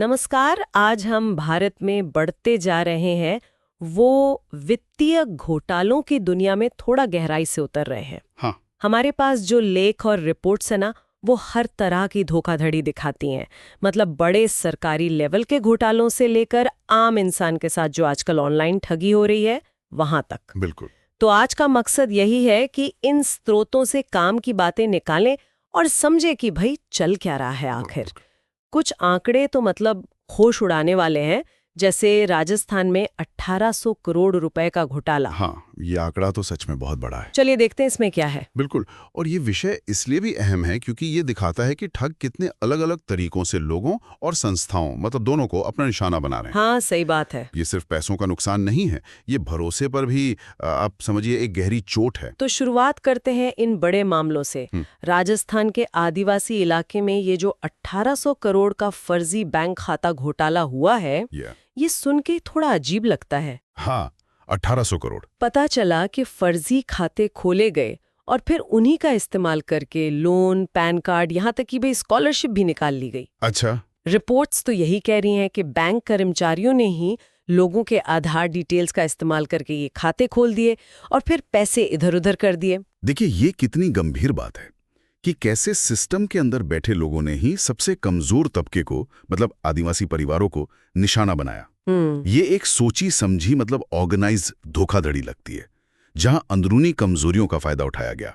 नमस्कार। आज हम भारत में बढ़ते जा रहे हैं वो वित्तीय घोटालों की दुनिया में थोड़ा गहराई से उतर रहे हैं। हाँ। हमारे पास जो लेख और रिपोर्ट्स है ना, वो हर तरह की धोखाधड़ी दिखाती हैं। मतलब बड़े सरकारी लेवल के घोटालों से लेकर आम इंसान के साथ जो आजकल ऑनलाइन ठगी हो रही है वहां तक। बिल्कुल। तो आज का मकसद यही है कि इन स्रोतों से काम की बातें निकालें और समझे कि भाई चल क्या रहा है आखिर। कुछ आंकड़े तो मतलब होश उड़ाने वाले हैं, जैसे राजस्थान में 1800 करोड़ रुपए का घोटाला। हाँ, ये आंकड़ा तो सच में बहुत बड़ा है। चलिए देखते हैं इसमें क्या है। बिल्कुल। और ये विषय इसलिए भी अहम है क्योंकि ये दिखाता है कि ठग कितने अलग अलग तरीकों से लोगों और संस्थाओं मतलब दोनों को अपना निशाना बना रहे हैं। हाँ, सही बात है। ये सिर्फ पैसों का नुकसान नहीं है, ये भरोसे पर भी आप समझिए एक गहरी चोट है। तो शुरुआत करते हैं इन बड़े मामलों से। राजस्थान के आदिवासी इलाके में ये जो 1800 करोड़ का फर्जी बैंक खाता घोटाला हुआ है, ये सुन के थोड़ा अजीब लगता है। हाँ, 1800 करोड़। पता चला कि फर्जी खाते खोले गए और फिर उन्हीं का इस्तेमाल करके लोन, पैन कार्ड, यहाँ तक कि भाई स्कॉलरशिप भी निकाल ली गई। अच्छा। रिपोर्ट्स तो यही कह रही हैं कि बैंक कर्मचारियों ने ही लोगों के आधार डिटेल्स का इस्तेमाल करके ये खाते खोल दिए और फिर पैसे इधर-उधर कर दिए। देखिए, ये कितनी गंभीर बात है कि कैसे सिस्टम के अंदर बैठे लोगों ने ही सबसे कमजोर तबके को मतलब आदिवासी परिवारों को निशाना बनाया। ये एक सोची समझी मतलब ऑर्गेनाइज धोखाधड़ी लगती है, जहां अंदरूनी कमजोरियों का फायदा उठाया गया।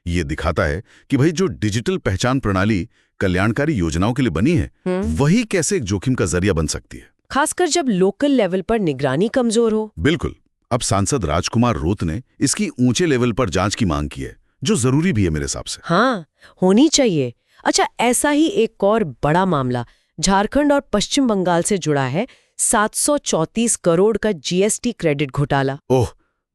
ये दिखाता है कि भाई जो डिजिटल पहचान प्रणाली कल्याणकारी योजनाओं के लिए बनी है, वही कैसे एक जोखिम का जरिया बन सकती है, खासकर जब लोकल लेवल पर निगरानी कमजोर हो। बिल्कुल। अब सांसद राजकुमार रोत ने इसकी ऊंचे लेवल पर जांच की मांग की है, जो जरूरी भी है मेरे हिसाब से। हाँ, होनी चाहिए। अच्छा, ऐसा ही एक और बड़ा मामला झारखंड और पश्चिम बंगाल से जुड़ा है। 734 करोड़ का जीएसटी क्रेडिट घोटाला। ओह,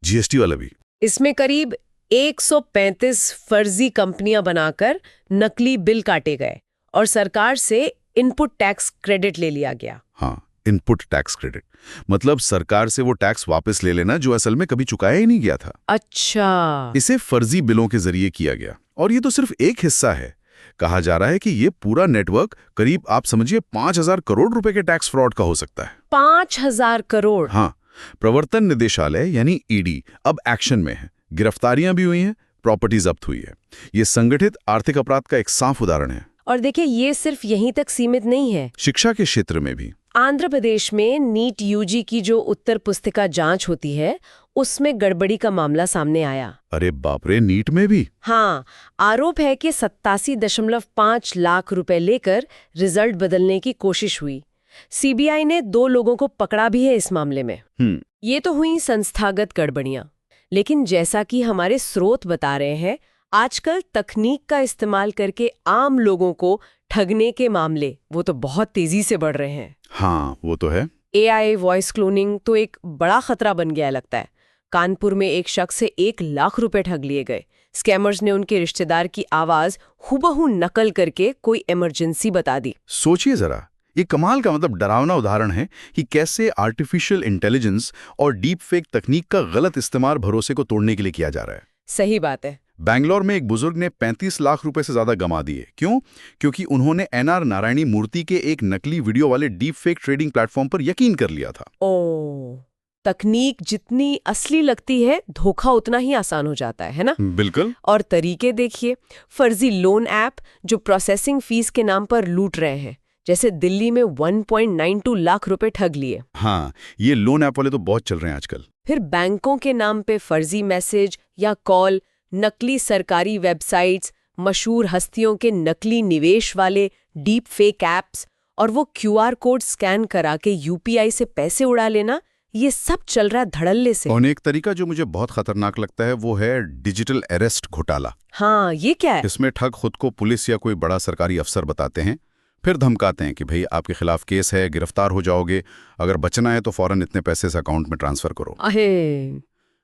जीएसटी वाला भी। इसमें करीब 135 फर्जी कंपनियां बनाकर नकली बिल काटे गए और सरकार से इनपुट टैक्स क्रेडिट ले लिया गया। हाँ, इनपुट टैक्स क्रेडिट मतलब सरकार से वो टैक्स वापस ले लेना जो असल में कभी चुकाया ही नहीं गया था। अच्छा। इसे फर्जी बिलों के जरिए किया गया और ये तो सिर्फ एक हिस्सा है। कहा जा रहा है कि ये पूरा नेटवर्क करीब आप समझिए 5000 करोड़ रुपए के टैक्स फ्रॉड का हो सकता है। 5000 करोड़। हाँ, प्रवर्तन निदेशालय यानी ईडी अब एक्शन में है। गिरफ्तारियां भी हुई हैं, प्रॉपर्टी जब्त हुई है। ये संगठित आर्थिक अपराध का एक साफ उदाहरण है। और देखिए, ये सिर्फ यहीं तक सीमित नहीं है। शिक्षा के क्षेत्र में भी आंध्र प्रदेश में नीट यूजी की जो उत्तर पुस्तिका जांच होती है, उसमें गड़बड़ी का मामला सामने आया। अरे बाप रे, नीट में भी? हाँ, आरोप है कि 87.5 लाख रुपए लेकर रिजल्ट बदलने की कोशिश हुई। सीबीआई ने 2 लोगों को पकड़ा भी है इस मामले में। ये तो हुई संस्थागत गड़बड़ियां, लेकिन जैसा कि हमारे स्रोत बता रहे हैं, आजकल तकनीक का इस्तेमाल करके आम लोगों को ठगने के मामले वो तो बहुत तेजी से बढ़ रहे हैं। हाँ, वो तो है। एआई वॉइस क्लोनिंग तो एक बड़ा खतरा बन गया लगता है। कानपुर में एक शख्स से 1 लाख रुपए ठग लिए गए। स्कैमर्स ने उनके रिश्तेदार की आवाज हुबहू नकल करके कोई इमरजेंसी बता दी। सोचिए जरा, ये कमाल का मतलब डरावना उदाहरण है कि कैसे आर्टिफिशियल इंटेलिजेंस और डीप फेक तकनीक का गलत इस्तेमाल भरोसे को तोड़ने के लिए किया जा रहा है। सही बात है। बैंगलोर में एक बुजुर्ग ने 35 लाख रुपए से ज्यादा गंवा दिए। क्यों? क्योंकि उन्होंने एनआर नारायणी मूर्ति के एक नकली वीडियो वाले डीप फेक ट्रेडिंग प्लेटफॉर्म पर यकीन कर लिया था। ओह, तकनीक जितनी असली लगती है, धोखा उतना ही आसान हो जाता है ना? बिल्कुल। और तरीके देखिए, फर्जी लोन ऐप जो प्रोसेसिंग फीस के नाम पर लूट रहे हैं, जैसे दिल्ली में 1.92 लाख रुपए ठग लिए। हाँ, ये लोन ऐप वाले तो बहुत चल रहे हैं आजकल। फिर बैंकों के नाम पे फर्जी मैसेज या कॉल, नकली सरकारी वेबसाइट्स, मशहूर हस्तियों के नकली निवेश वाले डीप फेक ऐप्स और वो क्यूआर कोड स्कैन करा के यूपीआई से पैसे उड़ा लेना, ये सब चल रहा है धड़ल्ले से। और एक तरीका जो मुझे बहुत खतरनाक लगता है वो है डिजिटल अरेस्ट घोटाला। हाँ, ये क्या है? इसमें ठग खुद को पुलिस या कोई बड़ा सरकारी अफसर बताते हैं, फिर धमकाते हैं कि भाई आपके खिलाफ केस है, गिरफ्तार हो जाओगे, अगर बचना है तो फौरन इतने पैसे इस अकाउंट में ट्रांसफर करो।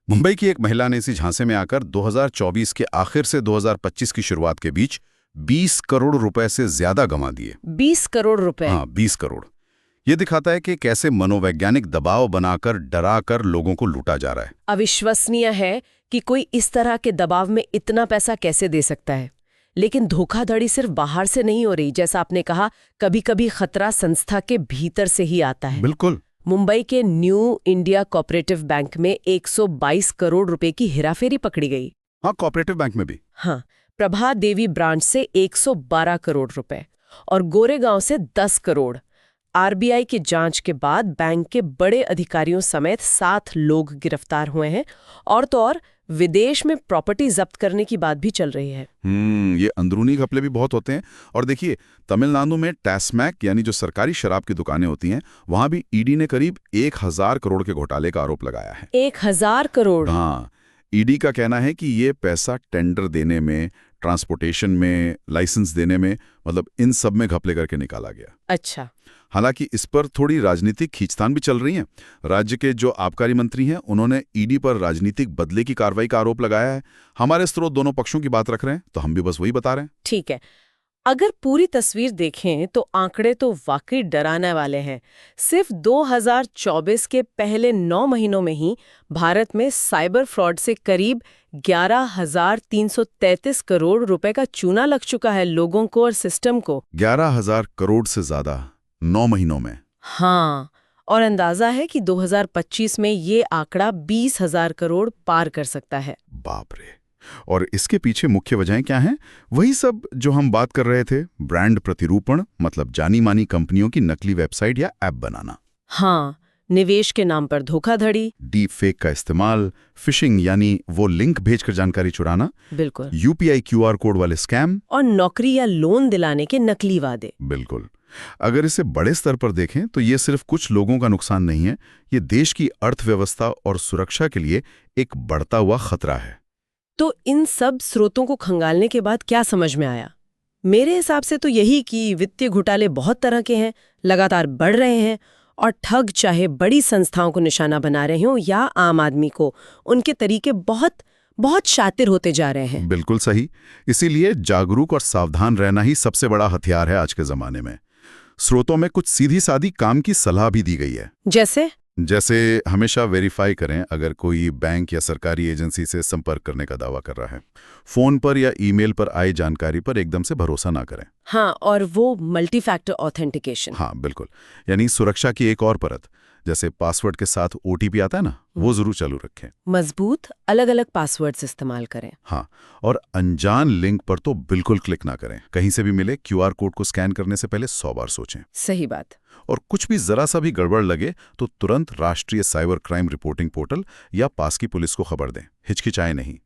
मुंबई की एक महिला ने इसी झांसे में आकर 2024 के आखिर से 2025 की शुरुआत के बीच 20 करोड़ रुपए से ज्यादा गंवा दिए। 20 करोड़ रुपए? हाँ, 20 करोड़। ये दिखाता है कि कैसे मनोवैज्ञानिक दबाव बनाकर डराकर लोगों को लूटा जा रहा है। अविश्वसनीय है कि कोई इस तरह के दबाव में इतना पैसा कैसे दे सकता है। लेकिन धोखाधड़ी सिर्फ बाहर से नहीं हो रही, जैसा आपने कहा, कभी कभी खतरा संस्था के भीतर से ही आता है। बिल्कुल। मुंबई के न्यू इंडिया कोऑपरेटिव बैंक में 122 करोड़ रुपए की हेराफेरी पकड़ी गई। हाँ, कोऑपरेटिव बैंक में भी। हाँ, प्रभा देवी ब्रांच से 112 करोड़ रुपए और गोरेगांव से 10 करोड़। आरबीआई की जांच के बाद बैंक के बड़े अधिकारियों समेत 7 लोग गिरफ्तार हुए हैं और तो और विदेश में प्रॉपर्टी जब्त करने की बात भी चल रही है। ये अंदरूनी घपले भी बहुत होते हैं। और देखिए, तमिलनाडु में टैस्मैक यानी जो सरकारी शराब की दुकानें होती हैं, वहां भी ईडी ने करीब 1000 करोड़ के घोटाले का आरोप लगाया है। 1000 करोड़? हाँ, ईडी का कहना है कि ये पैसा टेंडर देने में, ट्रांसपोर्टेशन में, लाइसेंस देने में, मतलब इन सब में घपले करके निकाला गया। अच्छा। हालांकि इस पर थोड़ी राजनीतिक खींचतान भी चल रही है। राज्य के जो आबकारी मंत्री हैं, उन्होंने ईडी पर राजनीतिक बदले की कार्रवाई का आरोप लगाया है। हमारे स्रोत दोनों पक्षों की बात रख रहे हैं, तो हम भी बस वही बता रहे हैं। ठीक है। अगर पूरी तस्वीर देखें तो आंकड़े तो वाकई डराने वाले हैं। सिर्फ 2024 के पहले 9 महीनों में ही भारत में साइबर फ्रॉड से करीब 11,333 करोड़ रुपए का चूना लग चुका है लोगों को और सिस्टम को। 11,000 करोड़ से ज्यादा 9 महीनों में। हाँ, और अंदाजा है कि 2025 में ये आंकड़ा 20,000 करोड़ पार कर सकता है। बाप रे। और इसके पीछे मुख्य वजहें क्या हैं? वही सब जो हम बात कर रहे थे, ब्रांड प्रतिरूपण, मतलब जानी मानी कंपनियों की नकली वेबसाइट या ऐप बनाना। हाँ, निवेश के नाम पर धोखाधड़ी, डीप फेक का इस्तेमाल, फिशिंग यानी वो लिंक भेजकर जानकारी चुराना, बिल्कुल, यूपीआई क्यूआर कोड वाले स्कैम, और नौकरी या लोन दिलाने के नकली वादे। बिल्कुल। अगर इसे बड़े स्तर पर देखें तो ये सिर्फ कुछ लोगों का नुकसान नहीं है, ये देश की अर्थव्यवस्था और सुरक्षा के लिए एक बढ़ता हुआ खतरा है। तो इन सब स्रोतों को खंगालने के बाद क्या समझ में आया? मेरे हिसाब से तो यही कि वित्तीय घोटाले बहुत तरह के हैं, लगातार बढ़ रहे हैं, और ठग चाहे बड़ी संस्थाओं को निशाना बना रहे हों या आम आदमी को, उनके तरीके बहुत बहुत शातिर होते जा रहे हैं। बिल्कुल सही। इसीलिए जागरूक और सावधान रहना ही सबसे बड़ा हथियार है आज के जमाने में। स्रोतों में कुछ सीधी सादी काम की सलाह भी दी गई है। जैसे हमेशा वेरीफाई करें अगर कोई बैंक या सरकारी एजेंसी से संपर्क करने का दावा कर रहा है। फोन पर या ईमेल पर आई जानकारी पर एकदम से भरोसा ना करें। हाँ, और वो मल्टी फैक्टर ऑथेंटिकेशन। हाँ, बिल्कुल। यानी सुरक्षा की एक और परत, जैसे पासवर्ड के साथ ओटीपी आता है ना, वो जरूर चालू रखें। मजबूत अलग अलग पासवर्ड्स इस्तेमाल करें। हाँ, और अनजान लिंक पर तो बिल्कुल क्लिक ना करें। कहीं से भी मिले क्यूआर कोड को स्कैन करने से पहले 100 बार सोचें। सही बात। और कुछ भी जरा सा भी गड़बड़ लगे तो तुरंत राष्ट्रीय साइबर क्राइम रिपोर्टिंग पोर्टल या पास की पुलिस को खबर दें, हिचकिचाएं नहीं।